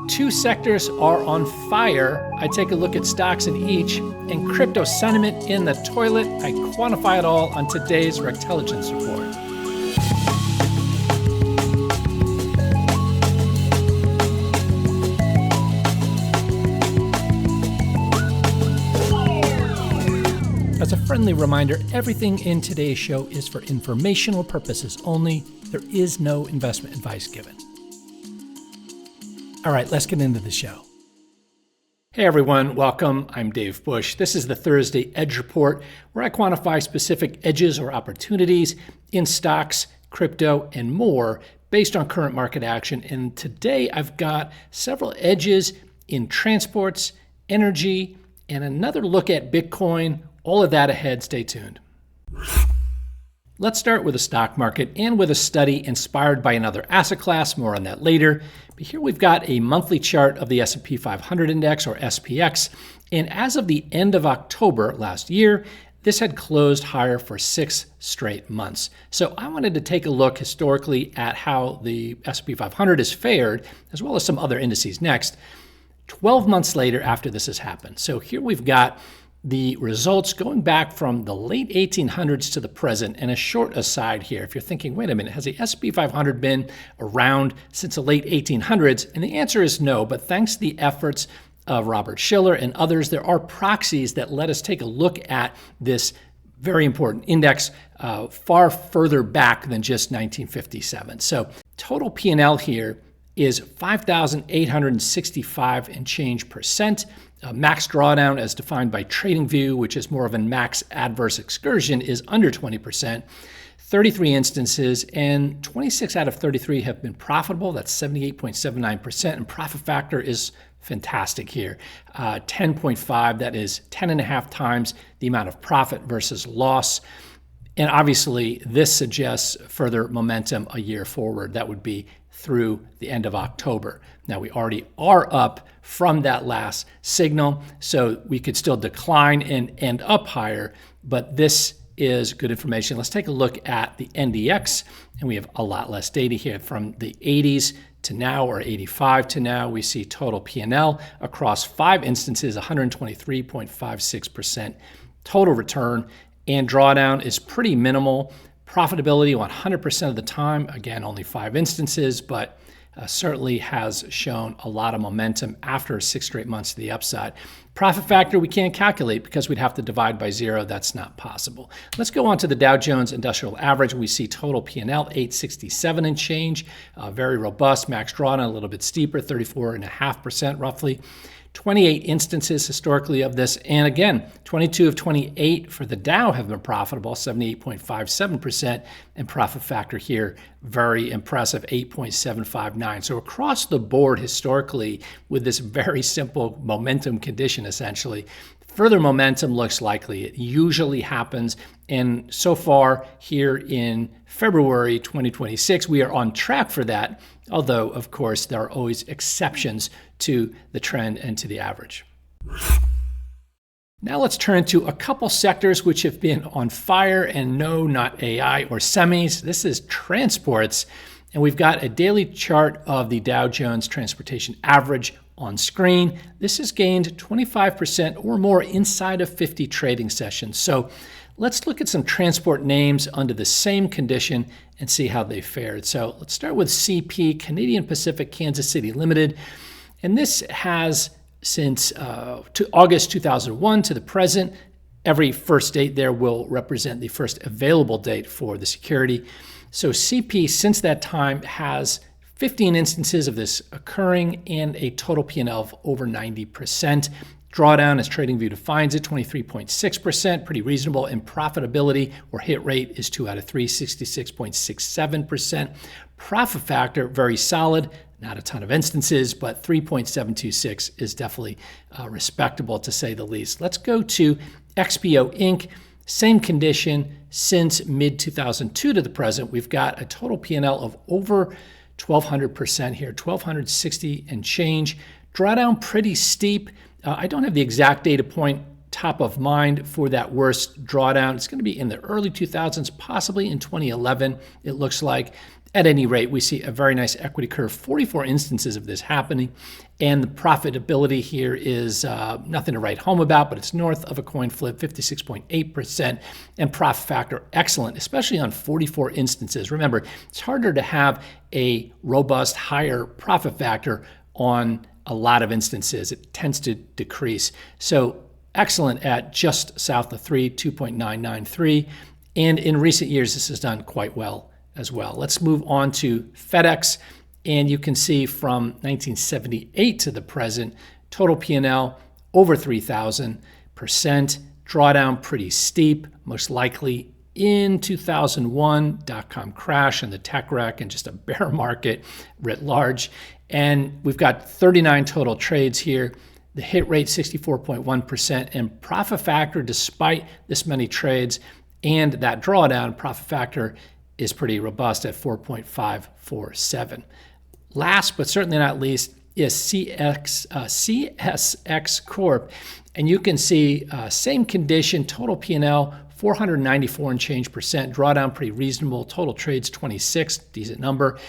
Two sectors are on fire. I take a look at stocks in each, and crypto sentiment in the toilet. I quantify it all on today's REKTelligence report. As a friendly reminder, everything in today's show is for informational purposes only. There is no investment advice given. All right, let's get into the show. Hey everyone, welcome. I'm Dave Bush. This is the Thursday Edge Report, where I quantify specific edges or opportunities in stocks, crypto, and more based on current market action. And today I've got several edges in transports, energy, and another look at Bitcoin. All of that ahead. Stay tuned. Let's start with the stock market and with a study inspired by another asset class. More on that later. But here we've got a monthly chart of the S&P 500 index, or SPX. And as of the end of October last year, this had closed higher for 6 straight months. So I wanted to take a look historically at how the S&P 500 has fared, as well as some other indices next, 12 months later after this has happened. So here we've got the results going back from the late 1800s to the present. And a short aside here, if you're thinking, wait a minute, has the S&P 500 been around since the late 1800s? And the answer is no, but thanks to the efforts of Robert Shiller and others, there are proxies that let us take a look at this very important index far further back than just 1957. So total P&L here is 5,865 and change percent. Max drawdown, as defined by TradingView, which is more of a max adverse excursion, is under 20%. 33 instances, and 26 out of 33 have been profitable. That's 78.79%, and profit factor is fantastic here. 10.5, that is 10.5 times the amount of profit versus loss. And obviously, this suggests further momentum a year forward. That would be through the end of October. Now, we already are up from that last signal, so we could still decline and end up higher, but this is good information. Let's take a look at the NDX, and we have a lot less data here. From the 80s to now, or 85 to now, we see total P&L across 5 instances, 123.56% total return, and drawdown is pretty minimal. Profitability 100% of the time, again, only 5 instances, but certainly has shown a lot of momentum after 6 straight months to the upside. Profit factor we can't calculate because we'd have to divide by 0. That's not possible. Let's go on to the Dow Jones Industrial Average. We see total P&L 867 and change, very robust. Max drawdown a little bit steeper, 34.5% roughly. 28 instances historically of this, and again, 22 of 28 for the Dow have been profitable, 78.57%, and profit factor here, very impressive, 8.759. So across the board historically, with this very simple momentum condition essentially, further momentum looks likely. It usually happens, and so far here in February 2026, we are on track for that, although, of course, there are always exceptions to the trend and to the average. Now let's turn to a couple sectors which have been on fire, and no, not AI or semis. This is transports, and we've got a daily chart of the Dow Jones Transportation Average on screen. This has gained 25% or more inside of 50 trading sessions. So let's look at some transport names under the same condition and see how they fared. So let's start with CP, Canadian Pacific Kansas City Limited. And this has, since August 2001 to the present, every first date there will represent the first available date for the security. So CP, since that time, has 15 instances of this occurring and a total P&L of over 90%. Drawdown, as TradingView defines it, 23.6%, pretty reasonable. And profitability or hit rate is 2 out of 3, 66.67%. Profit factor, very solid. Not a ton of instances, but 3.726 is definitely respectable to say the least. Let's go to XPO Inc. Same condition since mid-2002 to the present. We've got a total P&L of over 1,200% here, 1,260 and change. Drawdown pretty steep. I don't have the exact data point top of mind for that worst drawdown. It's going to be in the early 2000s, possibly in 2011, it looks like. At any rate, we see a very nice equity curve, 44 instances of this happening. And the profitability here is nothing to write home about, but it's north of a coin flip, 56.8%. And profit factor, excellent, especially on 44 instances. Remember, it's harder to have a robust, higher profit factor on a lot of instances. It tends to decrease. So excellent at just south of 3, 2.993. And in recent years, this has done quite well as well. Let's move on to FedEx. And you can see from 1978 to the present, total P&L over 3,000%. Drawdown pretty steep, most likely in 2001, dot-com crash and the tech wreck and just a bear market writ large. And we've got 39 total trades here. The hit rate 64.1% and profit factor, despite this many trades and that drawdown, profit factor is pretty robust at 4.547. Last but certainly not least is CSX Corp. And you can see same condition, total P&L 494 and change percent, drawdown pretty reasonable, total trades 26, decent number,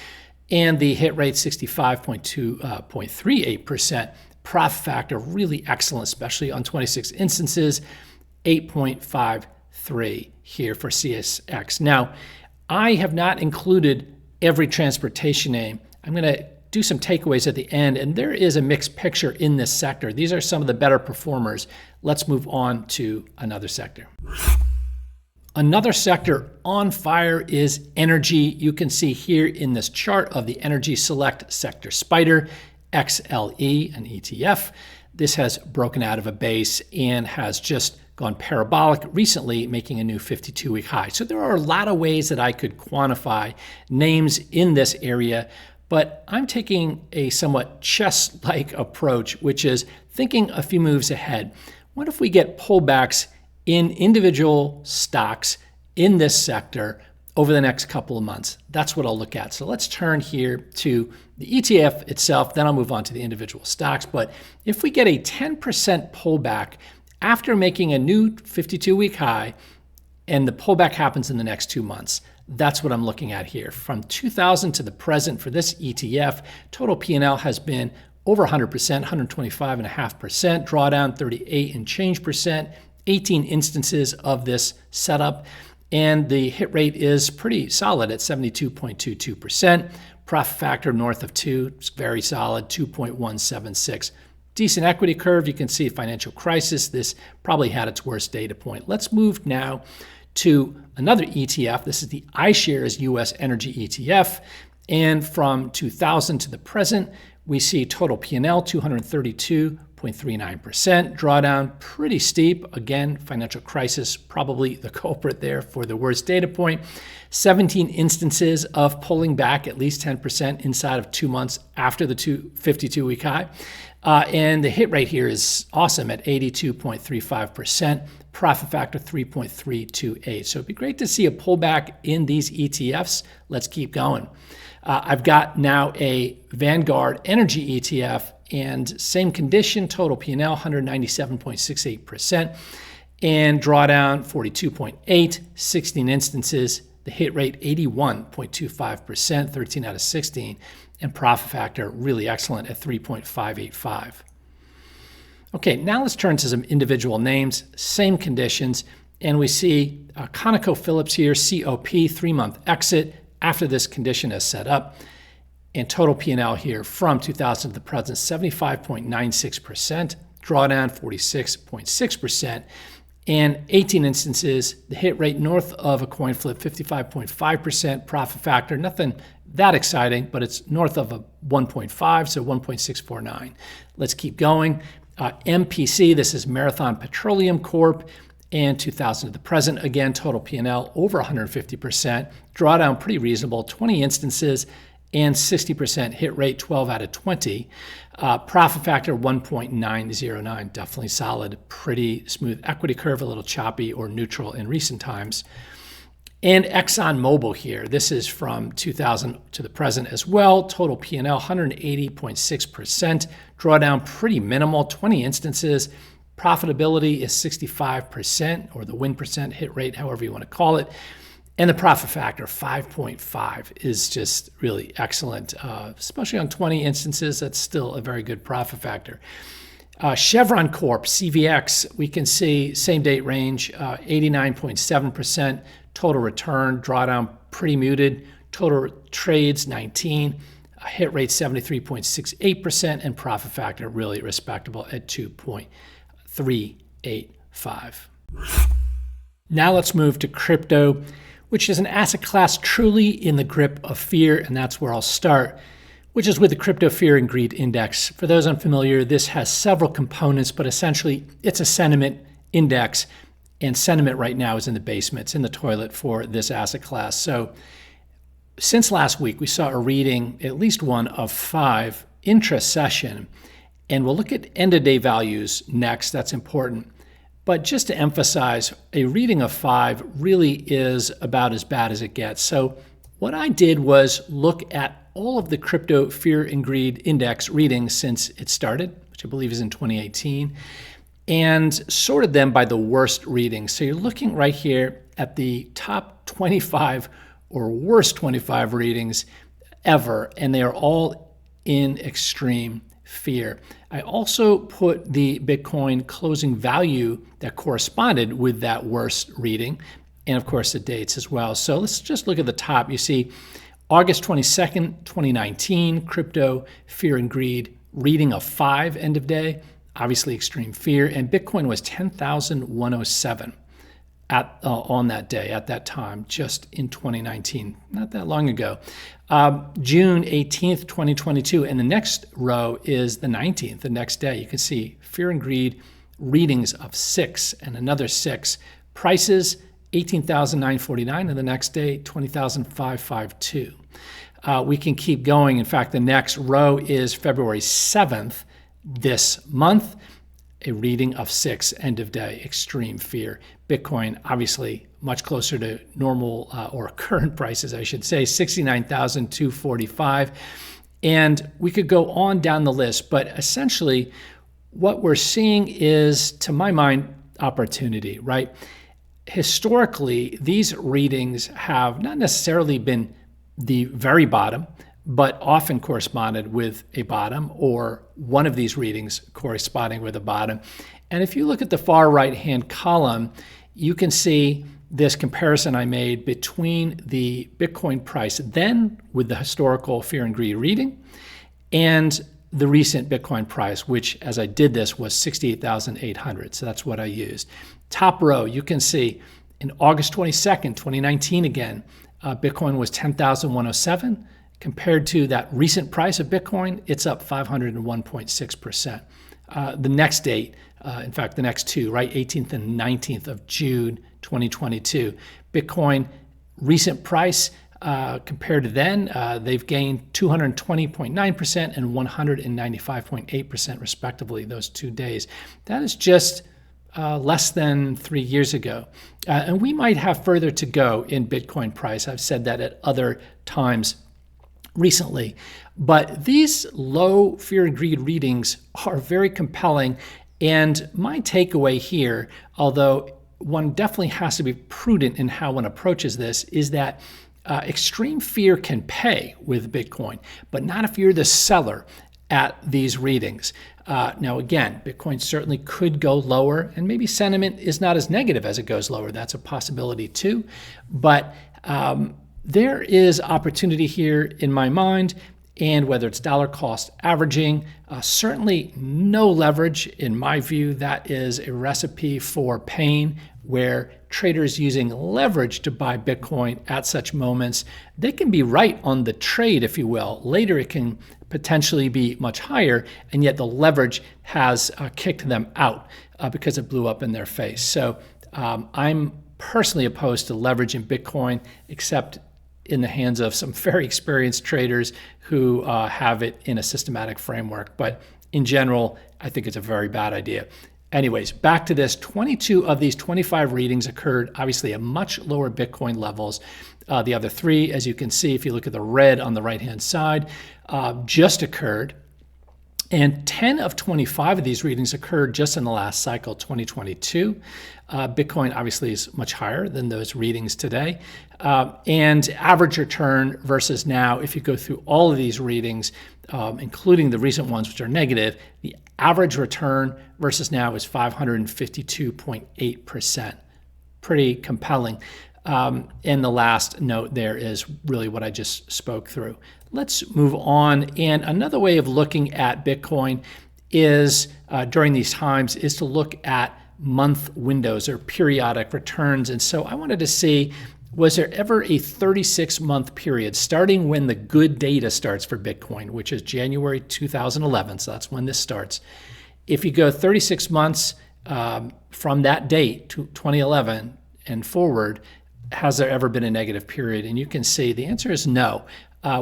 and the hit rate 65.38%. Profit factor really excellent, especially on 26 instances, 8.53 here for CSX. Now, I have not included every transportation name. I'm going to do some takeaways at the end, and there is a mixed picture in this sector. These are some of the better performers. Let's move on to another sector. Another sector on fire is energy. You can see here in this chart of the Energy Select Sector Spider, XLE, an ETF. This has broken out of a base and has just gone parabolic recently, making a new 52-week high. So there are a lot of ways that I could quantify names in this area, but I'm taking a somewhat chess-like approach, which is thinking a few moves ahead. What if we get pullbacks in individual stocks in this sector over the next couple of months? That's what I'll look at. So let's turn here to the ETF itself, then I'll move on to the individual stocks. But if we get a 10% pullback after making a new 52-week high, and the pullback happens in the next 2 months, that's what I'm looking at here. From 2000 to the present for this ETF, total P&L has been over 100%, 125.5%, drawdown 38 and change percent, 18 instances of this setup, and the hit rate is pretty solid at 72.22%. Profit factor north of 2, it's very solid, 2.176. Decent equity curve. You can see financial crisis. This probably had its worst data point. Let's move now to another ETF. This is the iShares US Energy ETF. And from 2000 to the present, we see total P&L 232.39%. Drawdown pretty steep. Again, financial crisis, probably the culprit there for the worst data point. 17 instances of pulling back at least 10% inside of 2 months after the 52-week high. And the hit rate here is awesome at 82.35%. Profit factor 3.328. So it'd be great to see a pullback in these ETFs. Let's keep going. I've got now a Vanguard Energy ETF and same condition, total P&L 197.68%, and drawdown 42.8, 16 instances. The hit rate 81.25%, 13 out of 16, and profit factor really excellent at 3.585. Okay, now let's turn to some individual names, same conditions, and we see ConocoPhillips here, COP, 3-month exit after this condition is set up, and total P&L here from 2000 to the present, 75.96%, drawdown 46.6%, and 18 instances, the hit rate north of a coin flip, 55.5%, profit factor, nothing that exciting, but it's north of a 1.5, so 1.649. Let's keep going. MPC, this is Marathon Petroleum Corp, and 2000 to the present, again, total P&L over 150%, drawdown pretty reasonable, 20 instances, and 60% hit rate, 12 out of 20. Profit factor 1.909, definitely solid, pretty smooth equity curve, a little choppy or neutral in recent times. And ExxonMobil here, this is from 2000 to the present as well, total P&L 180.6%, drawdown pretty minimal, 20 instances. Profitability is 65%, or the win percent, hit rate, however you want to call it. And the profit factor, 5.5, is just really excellent, especially on 20 instances. That's still a very good profit factor. Chevron Corp, CVX, we can see same date range, 89.7%. Total return, drawdown pretty muted. Total trades, 19. Hit rate, 73.68%. And profit factor, really respectable at 2.385. Now let's move to crypto, which is an asset class truly in the grip of fear, and that's where I'll start, which is with the Crypto Fear and Greed Index. For those unfamiliar, this has several components, but essentially it's a sentiment index, and sentiment right now is in the basement. It's in the toilet for this asset class. So since last week, we saw a reading, at least one of 5 intra-session, and we'll look at end-of-day values next. That's important. But just to emphasize, a reading of 5 really is about as bad as it gets. So what I did was look at all of the Crypto Fear and Greed Index readings since it started, which I believe is in 2018, and sorted them by the worst readings. So you're looking right here at the top 25 or worst 25 readings ever, and they are all in extreme fear. I also put the Bitcoin closing value that corresponded with that worst reading, and of course the dates as well. So let's just look at the top. You see August 22nd, 2019, Crypto Fear and Greed reading of 5 end of day, obviously extreme fear, and Bitcoin was 10,107 on that day, at that time, just in 2019, not that long ago. June 18th, 2022, and the next row is the 19th, the next day. You can see Fear and Greed readings of 6 and another 6. Prices, 18,949, and the next day, 20,552. We can keep going. In fact, the next row is February 7th, this month, a reading of 6 end of day, extreme fear. Bitcoin, obviously, much closer to normal or current prices, I should say, 69,245. And we could go on down the list, but essentially what we're seeing is, to my mind, opportunity, right? Historically, these readings have not necessarily been the very bottom, but often corresponded with a bottom, or one of these readings corresponding with a bottom. And if you look at the far right-hand column, you can see this comparison I made between the Bitcoin price then with the historical Fear and Greed reading and the recent Bitcoin price, which, as I did this, was 68,800. So that's what I used. Top row, you can see in August 22nd, 2019 again, Bitcoin was 10,107. Compared to that recent price of Bitcoin, it's up 501.6%. The next date, in fact, the next two, right, 18th and 19th of June 2022, Bitcoin recent price compared to then, they've gained 220.9% and 195.8% respectively those 2 days. That is just less than 3 years ago. And we might have further to go in Bitcoin price. I've said that at other times recently. But these low fear and greed readings are very compelling. And my takeaway here, although one definitely has to be prudent in how one approaches this, is that extreme fear can pay with Bitcoin, but not if you're the seller at these readings. Now, again, Bitcoin certainly could go lower, and maybe sentiment is not as negative as it goes lower. That's a possibility too. But there is opportunity here in my mind, and whether it's dollar cost averaging, certainly no leverage in my view. That is a recipe for pain, where traders using leverage to buy Bitcoin at such moments, they can be right on the trade, if you will. Later it can potentially be much higher, and yet the leverage has kicked them out because it blew up in their face. So I'm personally opposed to leverage in Bitcoin, except in the hands of some very experienced traders who have it in a systematic framework. But in general, I think it's a very bad idea. Anyways, back to this. 22 of these 25 readings occurred obviously at much lower Bitcoin levels. The other 3, as you can see, if you look at the red on the right-hand side, just occurred And 10 of 25 of these readings occurred just in the last cycle, 2022. Bitcoin obviously is much higher than those readings today. And average return versus now, if you go through all of these readings, including the recent ones which are negative, the average return versus now is 552.8%. Pretty compelling. And the last note there is really what I just spoke through. Let's move on. And another way of looking at Bitcoin is during these times is to look at month windows or periodic returns. And so I wanted to see, was there ever a 36-month period starting when the good data starts for Bitcoin, which is January 2011, so that's when this starts. If you go 36 months from that date to 2011 and forward, has there ever been a negative period? And you can see the answer is no.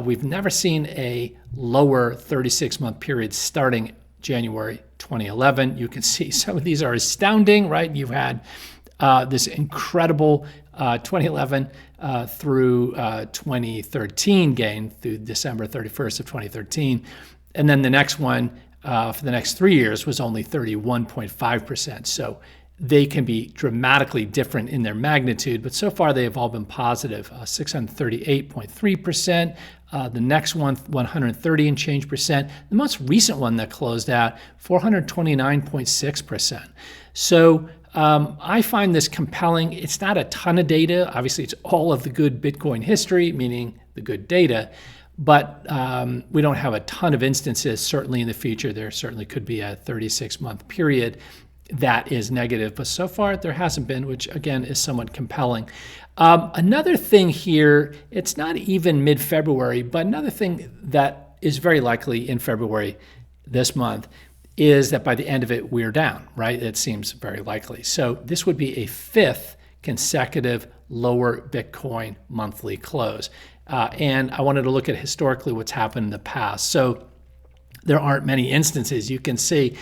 We've never seen a lower 36-month period starting January 2011. You can see some of these are astounding, right? You've had this incredible 2011 through 2013 gain through December 31st of 2013. And then the next one for the next 3 years was only 31.5%. So they can be dramatically different in their magnitude, but so far they have all been positive, 638.3%. The next one, 130 and change percent. The most recent one that closed out, 429.6%. So I find this compelling. It's not a ton of data. Obviously, it's all of the good Bitcoin history, meaning the good data, but we don't have a ton of instances. Certainly in the future, there certainly could be a 36-month period that is negative, but so far there hasn't been, which again is somewhat compelling. Another thing here, it's not even mid-February, but another thing that is very likely in February this month is that by the end of it, we're down, right? It seems very likely. So this would be a 5th consecutive lower Bitcoin monthly close. And I wanted to look at historically what's happened in the past. So there aren't many instances. You can see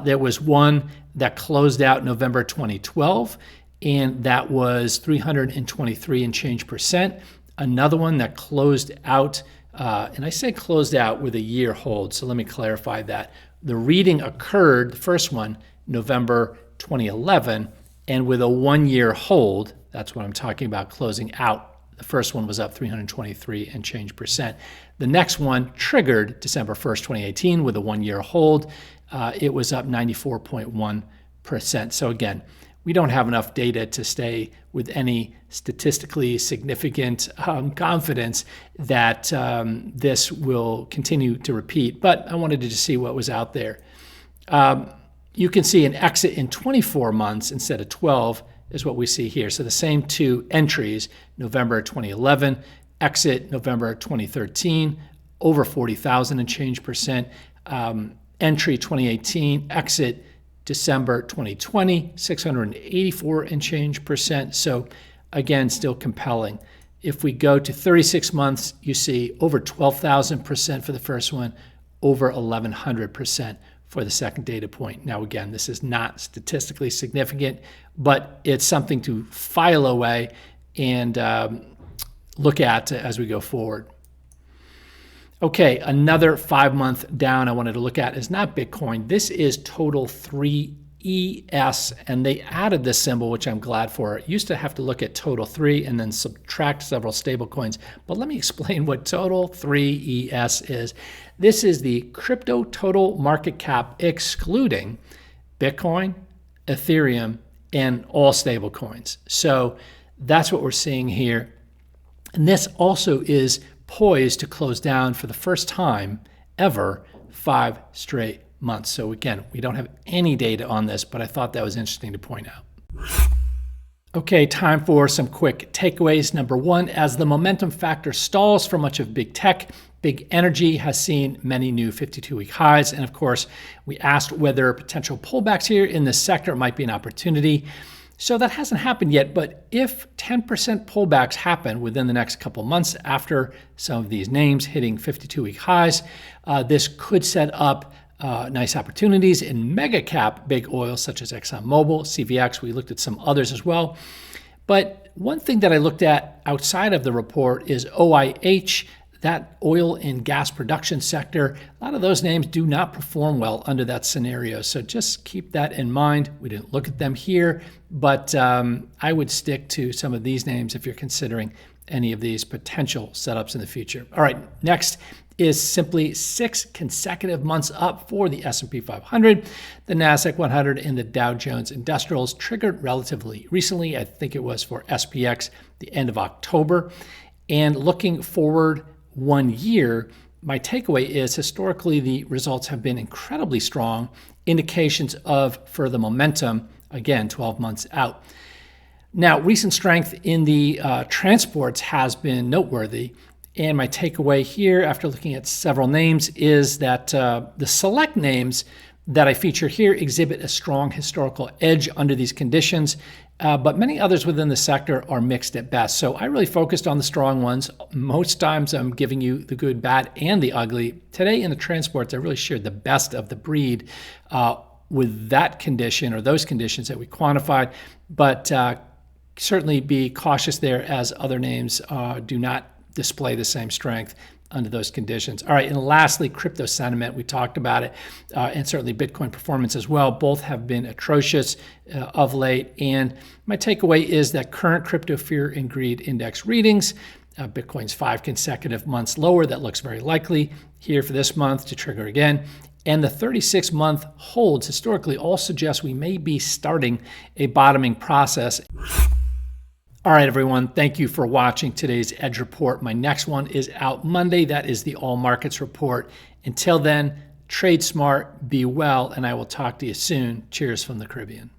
there was one that closed out November 2012, and that was 323 and change percent. Another one that closed out, and I say closed out with a year hold, so let me clarify that. The reading occurred, the first one, November 2011, and with a 1-year hold, that's what I'm talking about, closing out. The first one was up 323 and change percent. The next one triggered December 1st, 2018 with a 1-year hold. It was up 94.1%. So again, we don't have enough data to stay with any statistically significant confidence that this will continue to repeat. But I wanted to just see what was out there. You can see an exit in 24 months instead of 12 is what we see here. So the same two entries, November 2011, exit November 2013, over 40,000 and change percent. Entry 2018, exit December 2020, 684 and change percent. So again, still compelling. If we go to 36 months, you see over 12,000% for the first one, over 1,100% for the second data point. Now, again, this is not statistically significant, but it's something to file away and look at as we go forward. Okay, another 5-month down I wanted to look at is not Bitcoin. This is total 3ES, and they added this symbol, which I'm glad for. It used to have to look at total 3 and then subtract several stable coins. But let me explain what total 3ES is. This is the crypto total market cap excluding Bitcoin, Ethereum, and all stable coins. So that's what we're seeing here. And this also is poised to close down for the first time ever 5 straight months. So again, we don't have any data on this, but I thought that was interesting to point out. Okay, time for some quick takeaways. Number 1, as the momentum factor stalls for much of big tech, big energy has seen many new 52-week highs. And of course, we asked whether potential pullbacks here in this sector might be an opportunity. So that hasn't happened yet, but if 10% pullbacks happen within the next couple months after some of these names hitting 52-week highs, this could set up nice opportunities in mega cap big oil such as ExxonMobil, CVX. We looked at some others as well. But one thing that I looked at outside of the report is OIH. that oil and gas production sector, a lot of those names do not perform well under that scenario. So just keep that in mind. We didn't look at them here, but I would stick to some of these names if you're considering any of these potential setups in the future. All right, next is simply 6 consecutive months up for the S&P 500. The NASDAQ 100 and the Dow Jones Industrials triggered relatively recently. I think it was for SPX the end of October. And looking forward 1 year, my takeaway is historically the results have been incredibly strong, indications of further momentum, again, 12 months out. Now, recent strength in the transports has been noteworthy. And my takeaway here, after looking at several names, is that the select names that I feature here exhibit a strong historical edge under these conditions, but many others within the sector are mixed at best. So I really focused on the strong ones. Most times I'm giving you the good, bad, and the ugly. Today in the transports, I really shared the best of the breed with that condition or those conditions that we quantified, but certainly be cautious there as other names do not display the same strength under those conditions. All right, and lastly, crypto sentiment. We talked about it, and certainly Bitcoin performance as well. Both have been atrocious of late, and my takeaway is that current crypto fear and greed index readings, Bitcoin's 5 consecutive months lower, that looks very likely here for this month to trigger again. And the 36-month holds historically all suggest we may be starting a bottoming process. All right, everyone, thank you for watching today's Edge Report. My next one is out Monday. That is the All Markets Report. Until then, trade smart, be well, and I will talk to you soon. Cheers from the Caribbean.